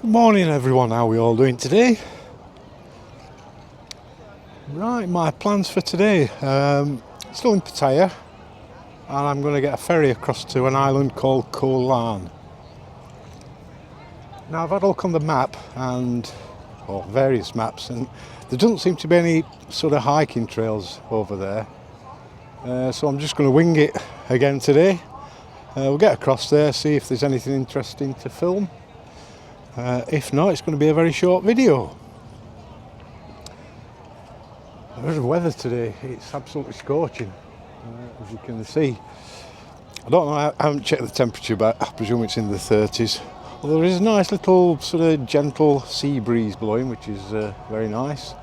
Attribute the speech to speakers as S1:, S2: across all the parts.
S1: Good morning everyone, how are we all doing today? Right, my plans for today, still in Pattaya, and I'm going to get a ferry across to an island called Koh Larn. Now I've had a look on the map or various maps, and there doesn't seem to be any sort of hiking trails over there, so I'm just going to wing it again today. We'll get across there, see if there's anything interesting to film. If not, it's going to be a very short video. There's the weather today, it's absolutely scorching, as you can see. I don't know, I haven't checked the temperature, but I presume it's in the 30s. Although there is a nice little sort of gentle sea breeze blowing, which is very nice.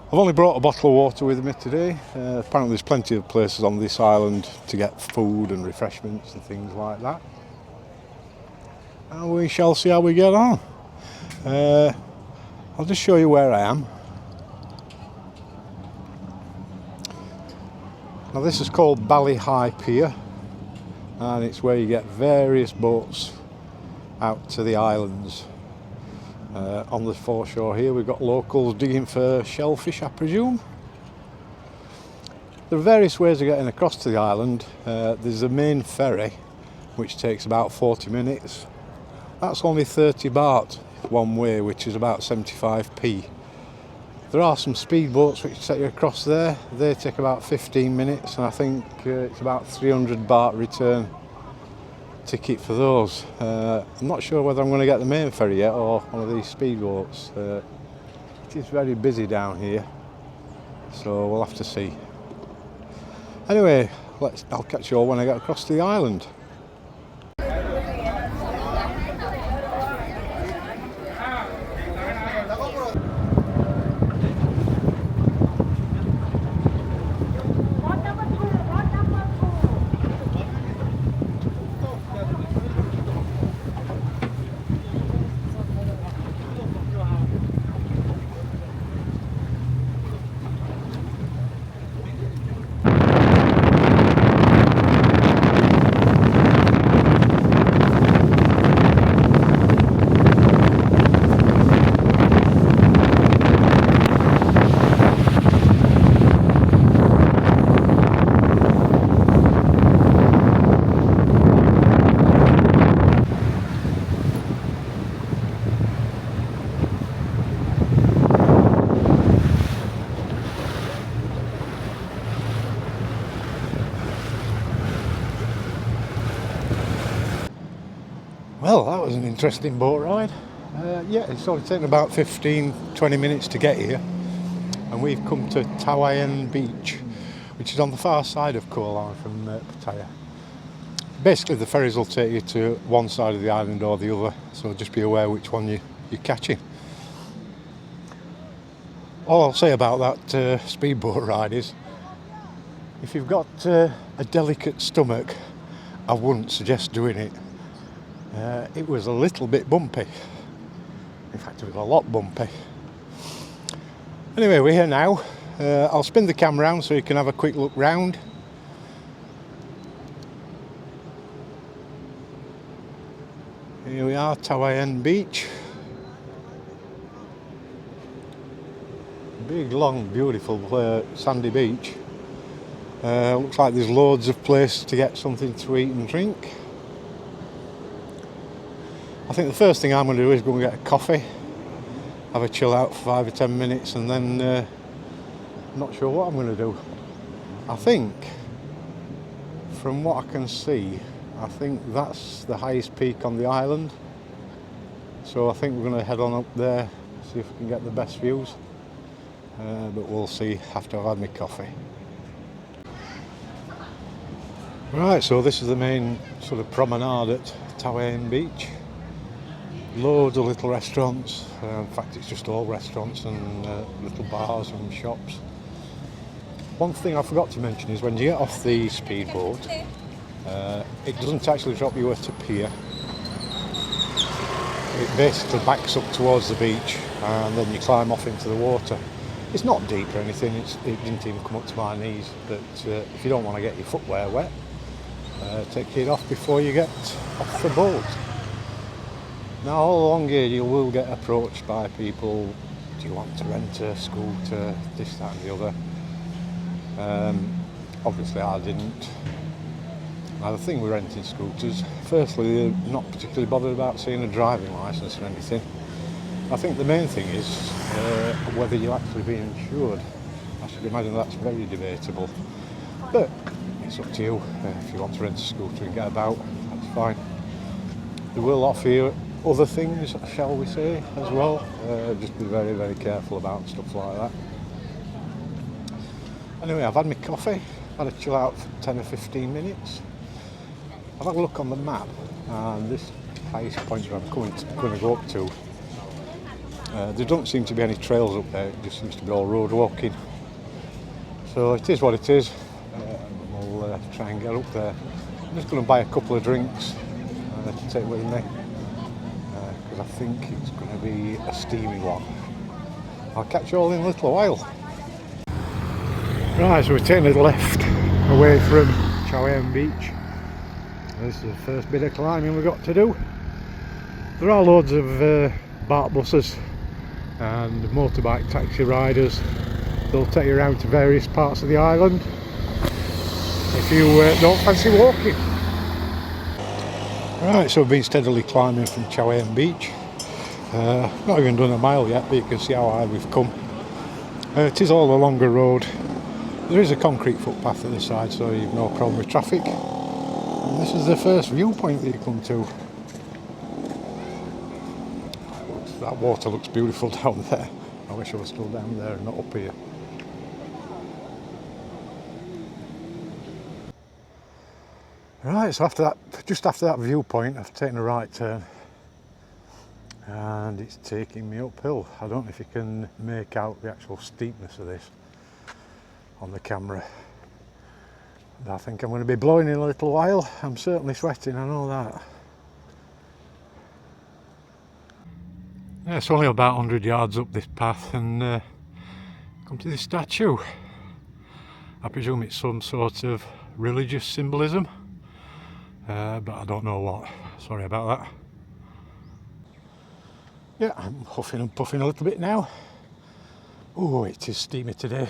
S1: I've only brought a bottle of water with me today. Apparently there's plenty of places on this island to get food and refreshments and things like that. And we shall see how we get on. I'll just show you where I am. Now this is called Bali High Pier, and it's where you get various boats out to the islands. On the foreshore here we've got locals digging for shellfish, I presume. There are various ways of getting across to the island. There's a main ferry which takes about 40 minutes. That's only 30 baht one way, which is about 75p. There are some speedboats which take you across there. They take about 15 minutes, and I think it's about 300 baht return ticket for those. I'm not sure whether I'm going to get the main ferry yet or one of these speedboats. It is very busy down here, so we'll have to see. Anyway, I'll catch you all when I get across to the island. Well, that was an interesting boat ride. Yeah, it's only taken about 15-20 minutes to get here, and we've come to Thailand Beach, which is on the far side of Koh Larn from Pattaya. Basically the ferries will take you to one side of the island or the other, so just be aware which one you're catching. All I'll say about that speedboat ride is, if you've got a delicate stomach, I wouldn't suggest doing it. It was a little bit bumpy. In fact, it was a lot bumpy. Anyway, we're here now. I'll spin the camera around so you can have a quick look round. Here we are, Thailand Beach. Big, long, beautiful sandy beach. Looks like there's loads of places to get something to eat and drink. I think the first thing I'm going to do is go and get a coffee, have a chill out for 5 or 10 minutes, and then I'm not sure what I'm going to do. I think, from what I can see, I think that's the highest peak on the island. So I think we're going to head on up there, see if we can get the best views. But we'll see after I've had my coffee. Right, so this is the main sort of promenade at Thailand Beach. Loads of little restaurants. In fact, it's just all restaurants and little bars and shops. One thing I forgot to mention is when you get off the speedboat, it doesn't actually drop you at a pier. It basically backs up towards the beach, and then you climb off into the water. It's not deep or anything, it didn't even come up to my knees, but if you don't want to get your footwear wet, take it off before you get off the boat. Now all along here you will get approached by people, do you want to rent a scooter, this, that and the other. Obviously I didn't. Now the thing with renting scooters, firstly they're not particularly bothered about seeing a driving licence or anything. I think the main thing is whether you'll actually be insured. I should imagine that's very debatable. But it's up to you. If you want to rent a scooter and get about, that's fine. They will offer you other things, shall we say, as well. Just be very, very careful about stuff like that. Anyway, I've had my coffee, had a chill out for 10 or 15 minutes. I've had a look on the map, and this highest point where I'm going to go up to, there don't seem to be any trails up there, it just seems to be all road walking. So it is what it is. We'll try and get up there. I'm just going to buy a couple of drinks to take with me, because I think it's going to be a steamy one. I'll catch you all in a little while. Right, so we're taking a left away from Koh Larn beach. This is the first bit of climbing we've got to do. There are loads of BART buses and motorbike taxi riders. They'll take you around to various parts of the island if you don't fancy walking. Right, so we've been steadily climbing from Koh Larn beach. Not even done a mile yet, but you can see how high we've come. It is all a longer road. There is a concrete footpath at the side, so you've no problem with traffic. And this is the first viewpoint that you come to. That water looks beautiful down there. I wish I was still down there and not up here. Right, so just after that viewpoint, I've taken a right turn. And it's taking me uphill. I don't know if you can make out the actual steepness of this on the camera. But I think I'm going to be blowing in a little while. I'm certainly sweating, I know that. Yeah, it's only about 100 yards up this path and come to this statue. I presume it's some sort of religious symbolism, but I don't know what. Sorry about that. Yeah, I'm huffing and puffing a little bit now. Oh, it is steamy today.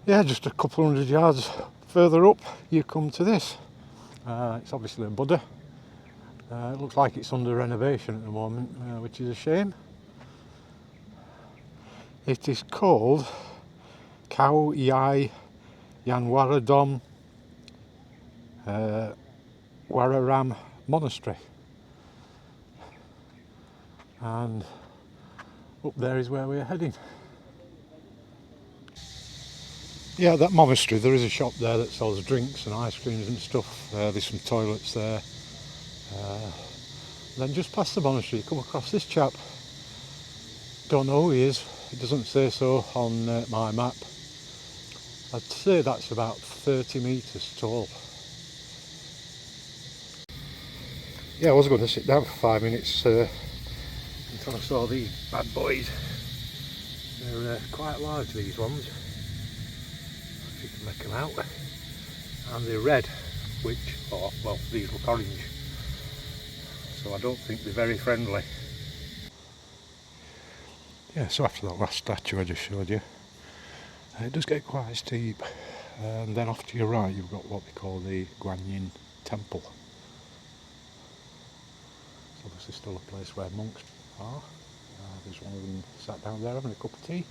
S1: Yeah, just a couple hundred yards further up you come to this. It's obviously a Buddha. It looks like it's under renovation at the moment, which is a shame. It is called Koh Larn Wararam Monastery. And up there is where we're heading. Yeah, that monastery, there is a shop there that sells drinks and ice creams and stuff. There's some toilets there. Then just past the monastery you come across this chap. Don't know who he is, it doesn't say so on my map. I'd say that's about 30 metres tall. Yeah, I was going to sit down for 5 minutes until I saw these bad boys. They're quite large, these ones. If you can make them out. And they're red, which, oh, well, these look orange. So I don't think they're very friendly. Yeah, so after that last statue I just showed you, it does get quite steep. And then off to your right you've got what they call the Guanyin Temple. It's obviously still a place where monks are. There's one of them sat down there having a cup of tea.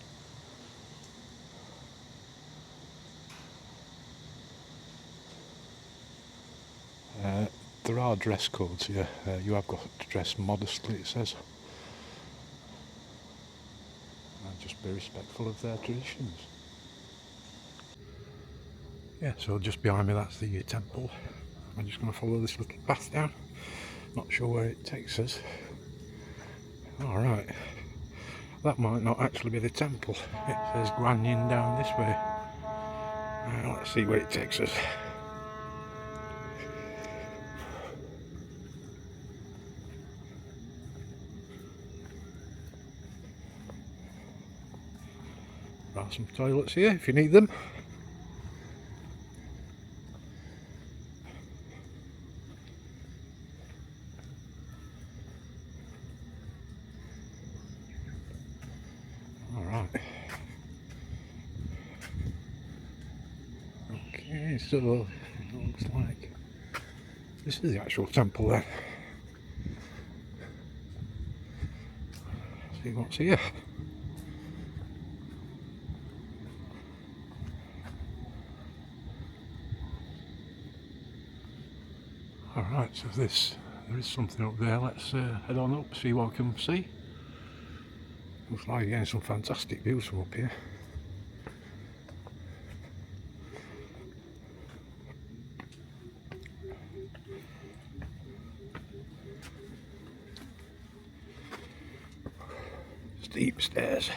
S1: There are dress codes here. You have got to dress modestly, it says. And just be respectful of their traditions. Yeah, so just behind me that's the temple. I'm just going to follow this little path down. Not sure where it takes us. Alright, that might not actually be the temple. It says Guanyin down this way. Let's see where it takes us. There are some toilets here if you need them. Yeah, so it looks like this is the actual temple then. See what's here. Alright, so there is something up there. Let's head on up, see what we can see. Looks like you're getting some fantastic views from up here. Steep stairs.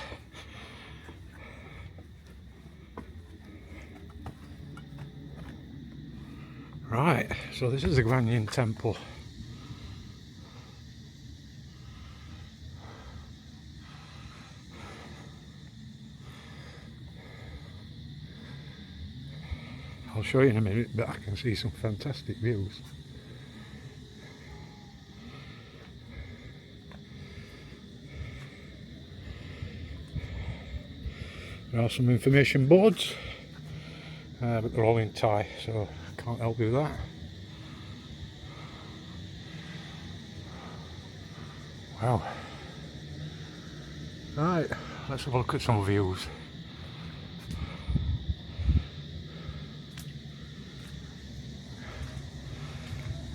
S1: Right, so this is the Guanyin Temple. I'll show you in a minute, but I can see some fantastic views. There are some information boards, but they're all in Thai, so I can't help you with that. Wow. Right, let's have a look at some views.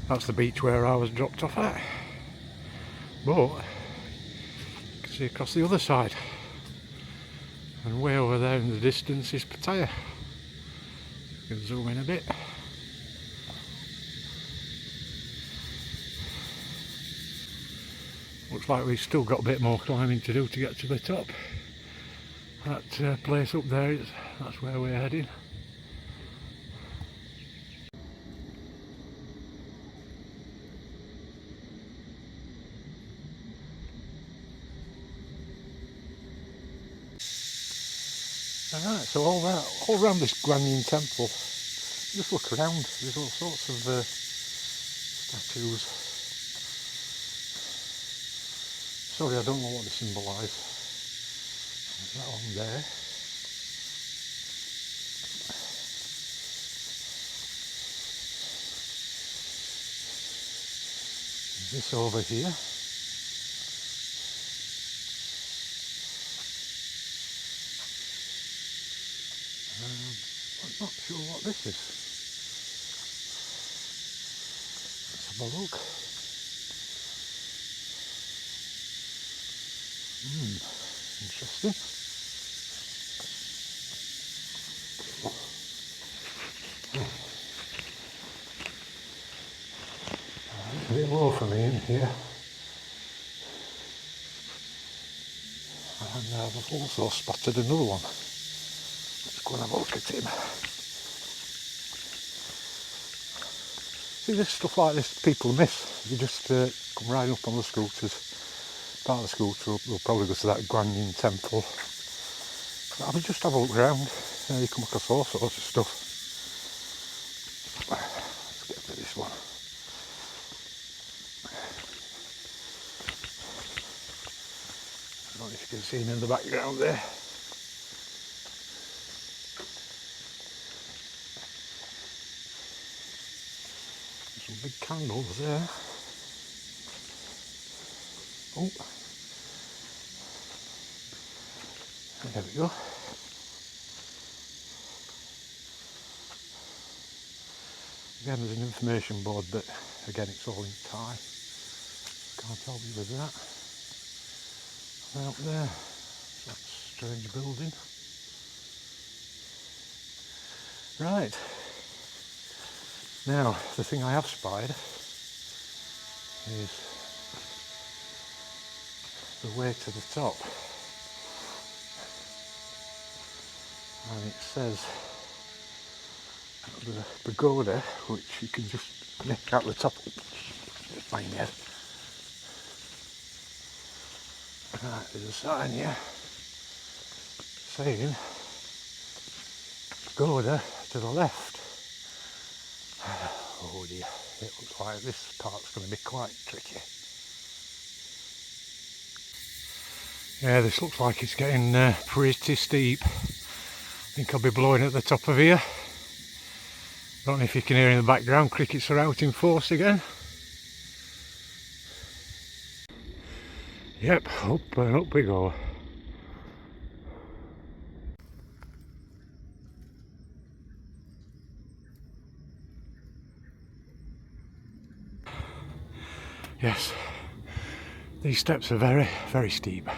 S1: That's the beach where I was dropped off at, but you can see across the other side, and way over there in the distance is Pattaya. You can zoom in a bit. Looks like we've still got a bit more climbing to do to get to the top. That place up there, that's where we're heading. Alright, so all around this Guanyin Temple, just look around, there's all sorts of statues. Sorry, I don't know what they symbolise. There's that one there. There's this over here. I'm not sure what this is. Let's have a look. Interesting. It's a bit low for me in here. And I've also spotted another one. Let's go and have a look at him. See, this stuff like this people miss. You just come riding up on the scooters. Part of the scooter we'll probably go to that Guanyin Temple. But I'll just have a look around. You come across all sorts of stuff. Let's get to this one. I don't know if you can see him in the background there. There's some big candles there. Oh, there we go. Again, there's an information board, but again, it's all in Thai. Can't help you with that. And out there, that strange building. Right. Now, the thing I have spied is the way to the top, and it says the pagoda, which you can just nick out the top. Fine, yeah. Right, there's a sign here saying pagoda to the left. Oh dear, it looks like this part's going to be quite tricky. Yeah, this looks like it's getting pretty steep. I think I'll be blowing at the top of here. Don't know if you can hear in the background, crickets are out in force again. Yep, up and up we go. Yes, these steps are very, very steep.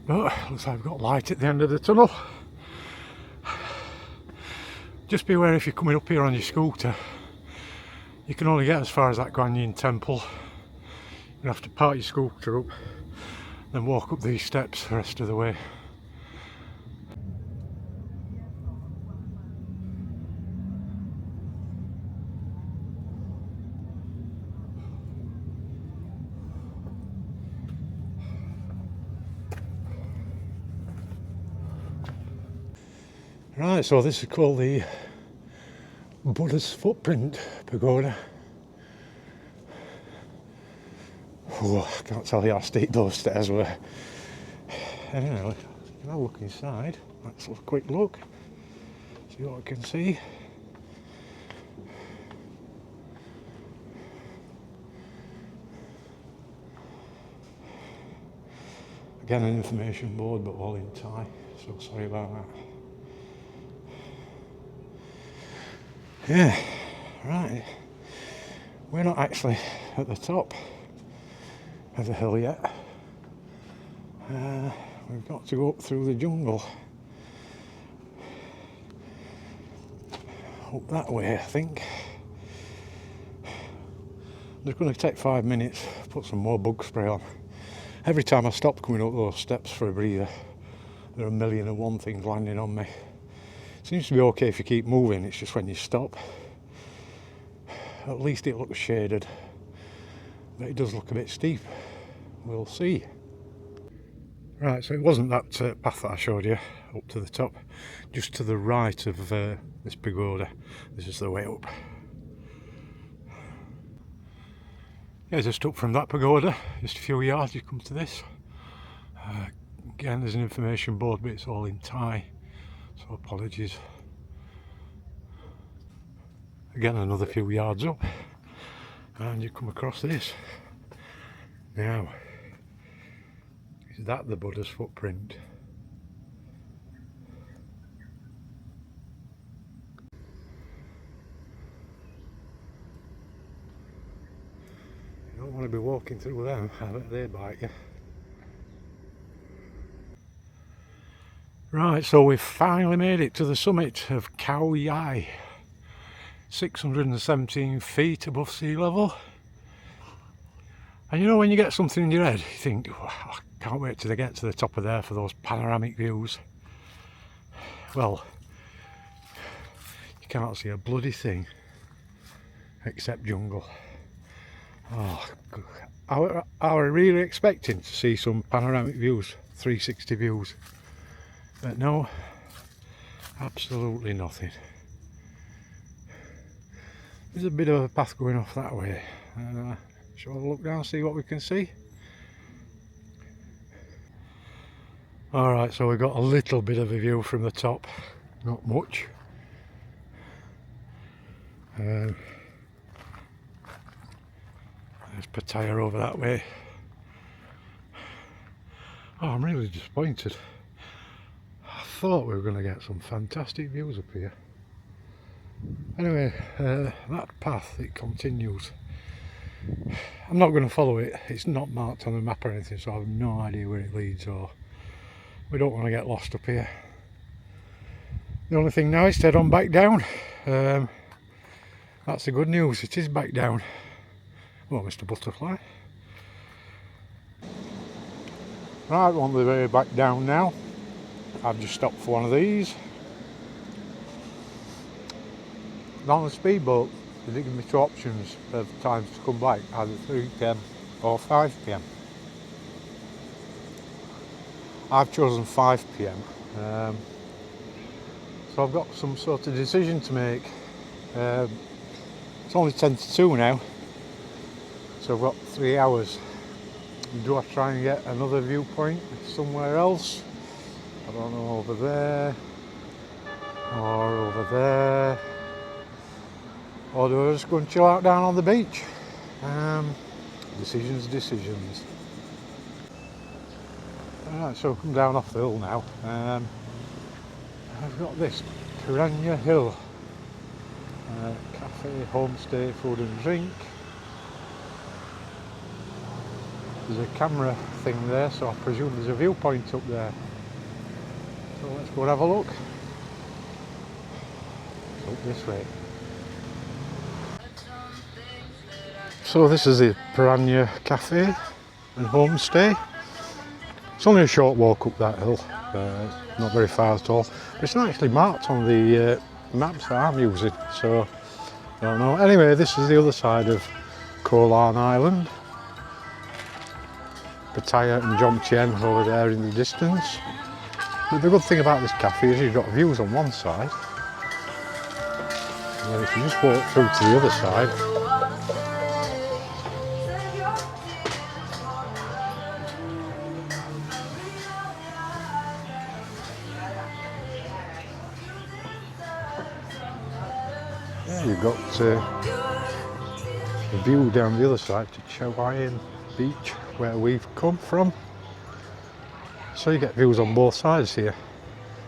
S1: But looks like I've got light at the end of the tunnel. Just be aware if you're coming up here on your scooter, you can only get as far as that Guanyin temple. You have to park your scooter up, then walk up these steps the rest of the way. Right, so this is called the Buddha's Footprint Pagoda. Oh, I can't tell you how steep those stairs were. Anyway, you can have a look inside. Let's have a quick look, see what I can see. Again, an information board, but all in Thai, so sorry about that. Yeah, right. We're not actually at the top of the hill yet. We've got to go up through the jungle. Up that way, I think. I'm just going to take 5 minutes, put some more bug spray on. Every time I stop coming up those steps for a breather, there are 1,000,001 things landing on me. Seems to be okay if you keep moving, it's just when you stop. At least it looks shaded, but it does look a bit steep. We'll see. Right, so it wasn't that path that I showed you up to the top, just to the right of this pagoda. This is the way up. Yeah, just up from that pagoda, just a few yards you come to this. Again, there's an information board, but it's all in Thai, so apologies. Again, another few yards up, and you come across this. Now, is that the Buddha's footprint? You don't want to be walking through them, I bet they bite you. Right, so we've finally made it to the summit of Koh Larn, 617 feet above sea level. And you know, when you get something in your head, you think, oh, I can't wait till I get to the top of there for those panoramic views. Well, you can't see a bloody thing except jungle. Oh, I was really expecting to see some panoramic views, 360 views, but no, absolutely nothing. There's a bit of a path going off that way. Shall we look down and see what we can see? Alright, so we've got a little bit of a view from the top, not much. There's Pattaya over that way. Oh, I'm really disappointed. I thought we were going to get some fantastic views up here. Anyway, that path, it continues. I'm not going to follow it, it's not marked on the map or anything, so I have no idea where it leads, or we don't want to get lost up here. The only thing now is to head on back down. That's the good news, it is back down. Oh, Mr. Butterfly. Right, we're on the way back down now. I've just stopped for one of these. On the speedboat, they give me two options of times to come back, either 3 PM or 5 PM. I've chosen 5 PM, so I've got some sort of decision to make. It's only 10 to 2 now, so I've got 3 hours. Do I try and get another viewpoint somewhere else? I don't know, over there or over there. or do I just go and chill out down on the beach? Decisions. Alright, so come down off the hill now. I've got this Piranha Hill cafe, homestay, food and drink. There's a camera thing there, so I presume there's a viewpoint up there. So let's go and have a look. It's up this way. So this is the Piranha Cafe and Homestay. It's only a short walk up that hill, not very far at all. But it's not actually marked on the maps that I'm using, so I don't know. Anyway, this is the other side of Koh Larn Island. Pattaya and Jomtien over there in the distance. But the good thing about this cafe is you've got views on one side. And then if you just walk through to the other side, you've got a view down the other side to Chawayan Beach, where we've come from. So you get views on both sides here.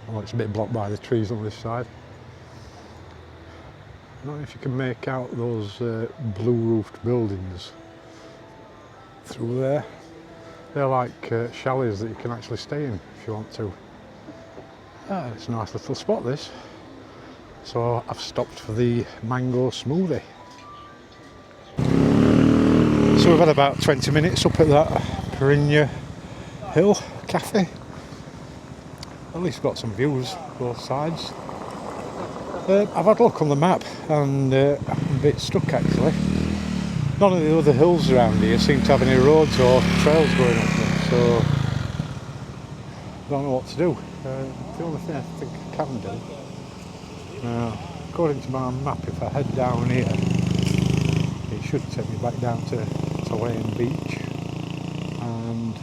S1: Well, it's a bit blocked by the trees on this side. I don't know if you can make out those blue roofed buildings through there. They're like chalets that you can actually stay in if you want to. It's a nice little spot, this. So I've stopped for the mango smoothie. So we've had about 20 minutes up at that Piranha Hill cafe. At least got some views both sides. I've had a look on the map and I'm a bit stuck actually. None of the other hills around here seem to have any roads or trails going up them, so I don't know what to do. The only thing I think I can do, according to my map, if I head down here, it should take me back down to Chawayan Beach, and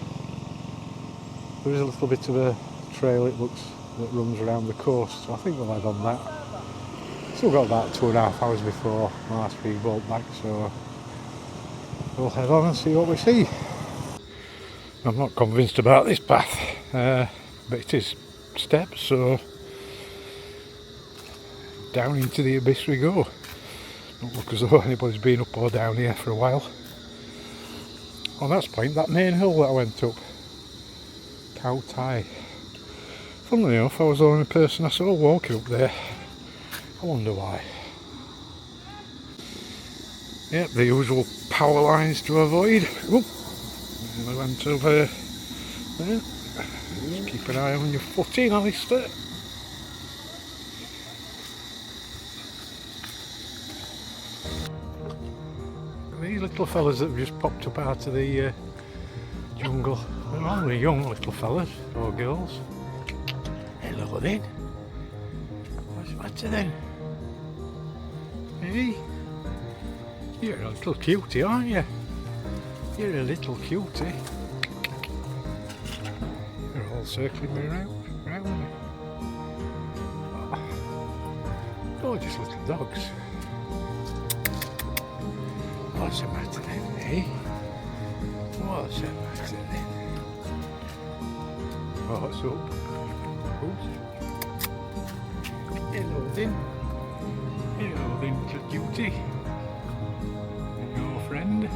S1: there is a little bit of a trail, it looks, that runs around the coast, so I think we'll head on that. Still got about 2.5 hours before my last boat back, so we'll head on and see what we see. I'm not convinced about this path, but it is steps, so down into the abyss we go. Don't look as though anybody's been up or down here for a while. Oh, that's point, that main hill that I went up, Koh Thai. Funnily enough, I was the only person I saw walking up there. I wonder why. Yep, the usual power lines to avoid. Oh, I went over there. Just keep an eye on your footing, Alistair. These little fellas that have just popped up out of the jungle, they're only young little fellas or girls. Hello then. What's the matter then? Hey, you're a little cutie, aren't you? You're a little cutie. You're all circling me round me. Oh, gorgeous little dogs. What's the matter then, eh? What's the matter then? What's up? Hello then. Hello then, little cutie. Your friend. I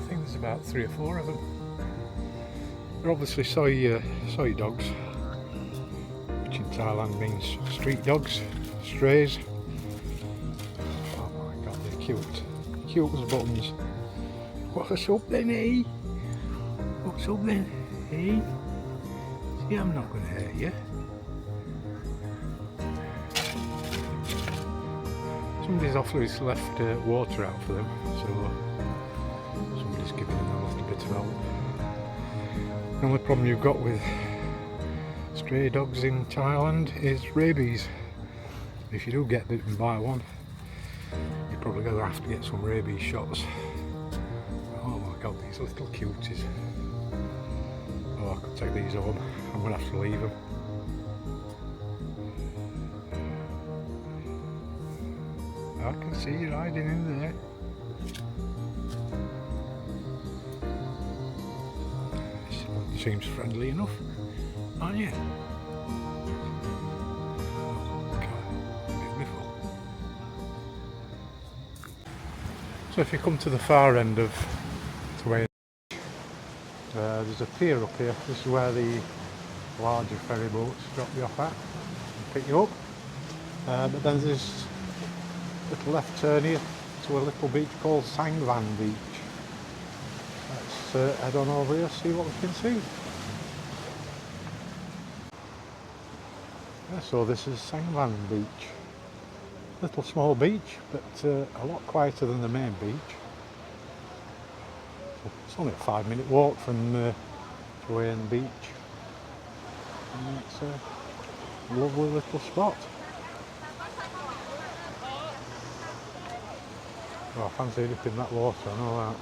S1: think there's about 3 or 4 of them. They're obviously soy dogs, which in Thailand means street dogs, strays. Oh my god, they're cute. Cute as buttons. What's up then, eh? What's up then, eh? See, I'm not going to hurt you. Somebody's obviously left water out for them, so somebody's giving them a little bit of help. The only problem you've got with stray dogs in Thailand is rabies. If you do get bitten by one, you're probably going to have to get some rabies shots. Oh my god, these little cuties. Oh, I could take these home. I'm going to have to leave them. I can see you riding in there. Seems friendly enough, aren't you? Beautiful. So if you come to the far end of Thailand, there's a pier up here. This is where the larger ferry boats drop you off at and pick you up. But then there's a little left turn here to a little beach called Sangvan Beach. Let's head on over here, see what we can see. Yeah, so this is Sangvan Beach. Little small beach, but a lot quieter than the main beach. It's only a 5-minute walk from Koh Beach. And it's a lovely little spot. Oh, I fancy dipping that water, I know that.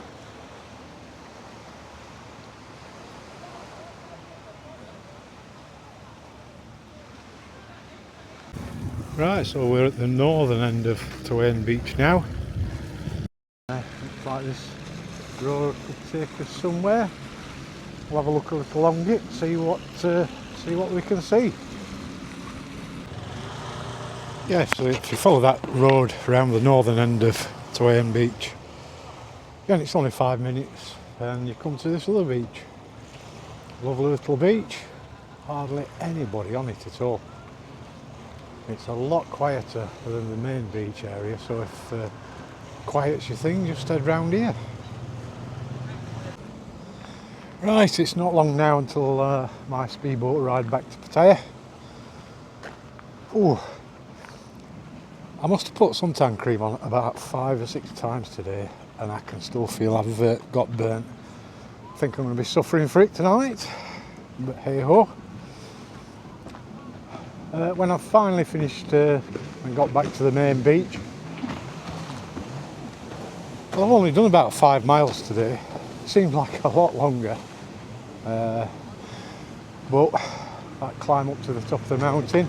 S1: Right, so we're at the northern end of Koh Beach now. Looks like this road could take us somewhere. We'll have a look a little along it, see what we can see. Yeah, so if you follow that road around the northern end of Koh Beach, again it's only 5 minutes, and you come to this other beach. Lovely little beach, hardly anybody on it at all. It's a lot quieter than the main beach area, so if quiet's your thing, just head round here. Right, it's not long now until my speedboat ride back to Pattaya. Ooh, I must have put suntan cream on about 5 or 6 times today, and I can still feel I've got burnt. I think I'm going to be suffering for it tonight, but hey ho. When I finally finished and got back to the main beach, well, I've only done about 5 miles today. It seems like a lot longer, but that climb up to the top of the mountain,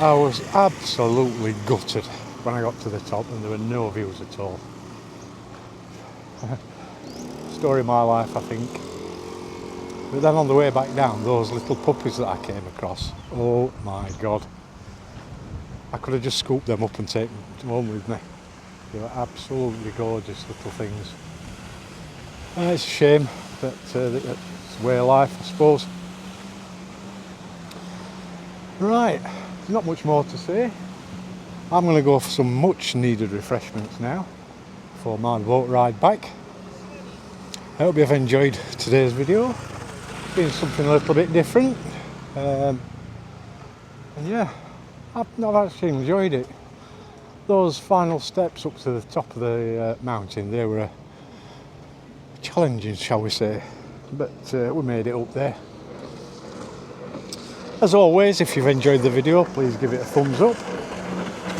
S1: I was absolutely gutted when I got to the top and there were no views at all. Story of my life, I think. But then on the way back down, those little puppies that I came across, oh my god. I could have just scooped them up and taken them home with me. They were absolutely gorgeous little things. It's a shame, but it's the way of life, I suppose. Right, there's not much more to say. I'm going to go for some much needed refreshments now for my boat ride back. I hope you've enjoyed today's video. Been something a little bit different, and yeah, I've actually enjoyed it. Those final steps up to the top of the mountain, they were challenging, shall we say, but we made it up there. As always, if you've enjoyed the video, please give it a thumbs up,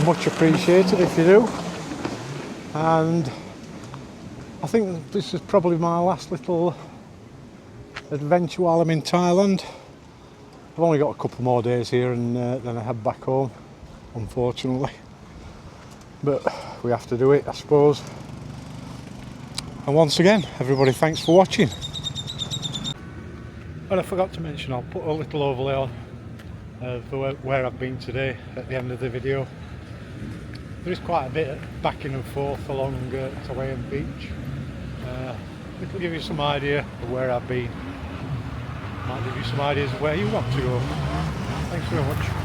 S1: much appreciated if you do. And I think this is probably my last little adventure while I'm in Thailand. I've only got a couple more days here and then I head back home, unfortunately. But we have to do it, I suppose. And once again, everybody, thanks for watching. And I forgot to mention, I'll put a little overlay on where I've been today at the end of the video. There is quite a bit of backing and forth along Koh Beach. It'll give you some idea of where I've been. Might give you some ideas of where you want to go. Thanks very much.